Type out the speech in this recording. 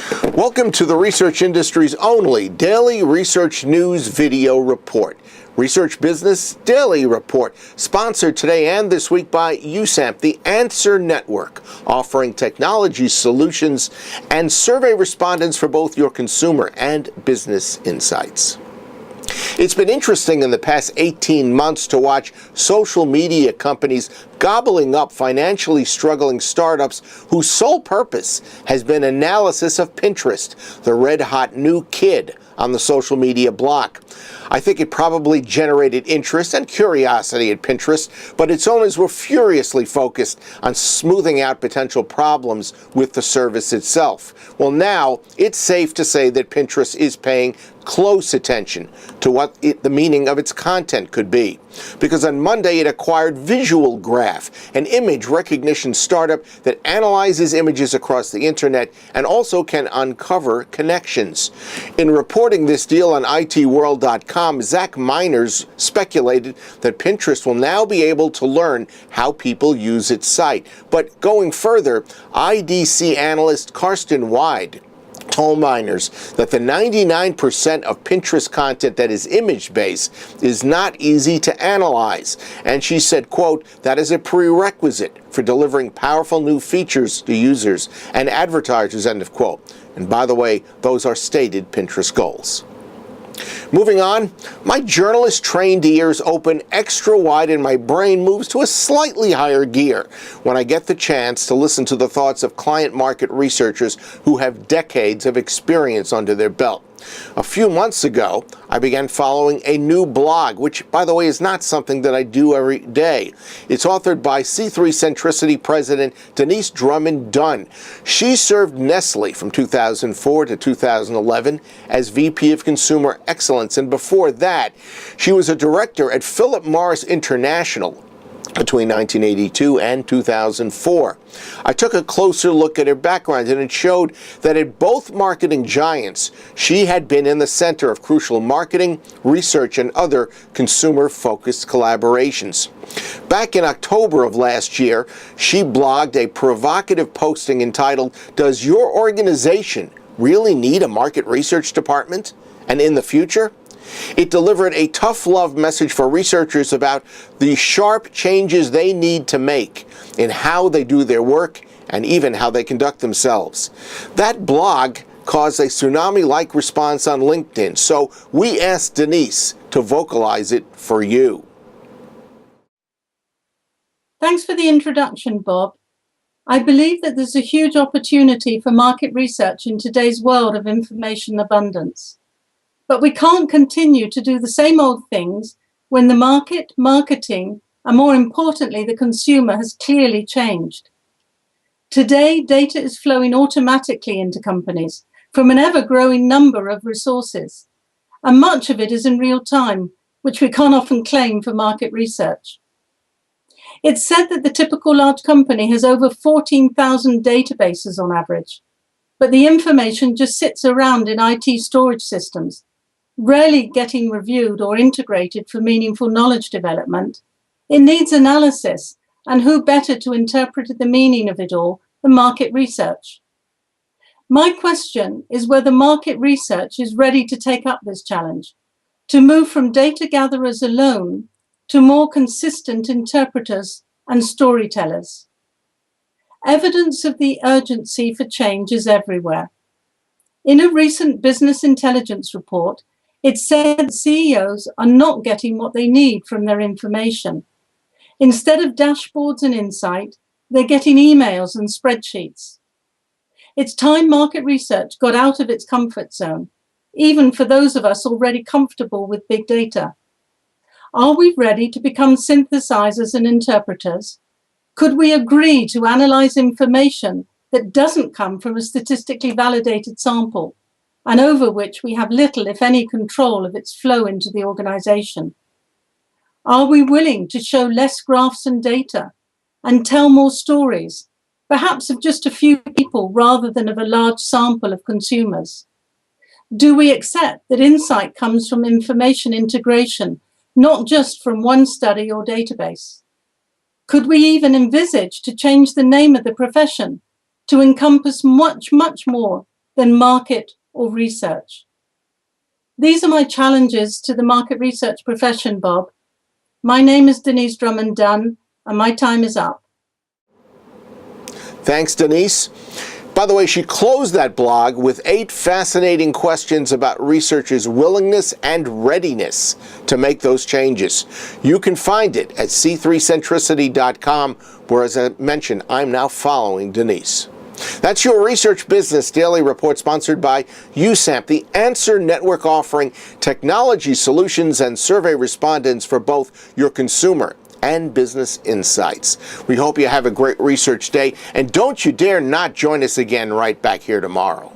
Welcome to the research industry's only daily research news video report. Research Business Daily Report, sponsored today and this week by USAMP, the Answer Network, offering technology solutions and survey respondents for both your consumer and business insights. It's been interesting in the past 18 months to watch social media companies gobbling up financially struggling startups whose sole purpose has been analysis of Pinterest, the red-hot new kid on the social media block. I think it probably generated interest and curiosity at Pinterest, but its owners were furiously focused on smoothing out potential problems with the service itself. Well, now it's safe to say that Pinterest is paying close attention to what the meaning of its content could be, because on Monday it acquired VisualGraph, an image recognition startup that analyzes images across the internet and also can uncover connections. In reporting this deal on ITworld.com, Zach Miners speculated that Pinterest will now be able to learn how people use its site. But going further, IDC analyst Karsten Weid told Miners that the 99% of Pinterest content that is image-based is not easy to analyze. And she said, quote, that is a prerequisite for delivering powerful new features to users and advertisers, end of quote. And by the way, those are stated Pinterest goals. Moving on, my journalist-trained ears open extra wide and my brain moves to a slightly higher gear when I get the chance to listen to the thoughts of client market researchers who have decades of experience under their belt. A few months ago, I began following a new blog, which, by the way, is not something that I do every day. It's authored by C3 Centricity President Denyse Drummond-Dunn. She served Nestle from 2004 to 2011 as VP of Consumer Excellence, and before that, she was a director at Philip Morris International between 1982 and 2004. I took a closer look at her background, and it showed that at both marketing giants, she had been in the center of crucial marketing, research, and other consumer-focused collaborations. Back in October of last year, she blogged a provocative posting entitled, "Does your organization really need a market research department? And in the future?" It delivered a tough love message for researchers about the sharp changes they need to make in how they do their work and even how they conduct themselves. That blog caused a tsunami-like response on LinkedIn, so we asked Denyse to vocalize it for you. Thanks for the introduction, Bob. I believe that there's a huge opportunity for market research in today's world of information abundance. But we can't continue to do the same old things when the market, marketing, and more importantly, the consumer has clearly changed. Today, data is flowing automatically into companies from an ever-growing number of resources, and much of it is in real time, which we can't often claim for market research. It's said that the typical large company has over 14,000 databases on average, but the information just sits around in IT storage systems, rarely getting reviewed or integrated for meaningful knowledge development. It needs analysis, and who better to interpret the meaning of it all than market research? My question is whether market research is ready to take up this challenge, to move from data gatherers alone to more consistent interpreters and storytellers. Evidence of the urgency for change is everywhere. In a recent business intelligence report, it said CEOs are not getting what they need from their information. Instead of dashboards and insight, they're getting emails and spreadsheets. It's time market research got out of its comfort zone, even for those of us already comfortable with big data. Are we ready to become synthesizers and interpreters? Could we agree to analyze information that doesn't come from a statistically validated sample, and over which we have little, if any, control of its flow into the organization? Are we willing to show less graphs and data and tell more stories, perhaps of just a few people rather than of a large sample of consumers? Do we accept that insight comes from information integration, not just from one study or database? Could we even envisage to change the name of the profession to encompass much, much more than market or research. These are my challenges to the market research profession, Bob. My name is Denyse Drummond-Dunn, and my time is up. Thanks, Denyse. By the way, she closed that blog with 8 fascinating questions about researchers' willingness and readiness to make those changes. You can find it at c3centricity.com, where, as I mentioned, I'm now following Denyse. That's your Research Business Daily Report, sponsored by USAMP, the Answer Network, offering technology solutions and survey respondents for both your consumer and business insights. We hope you have a great research day, and don't you dare not join us again right back here tomorrow.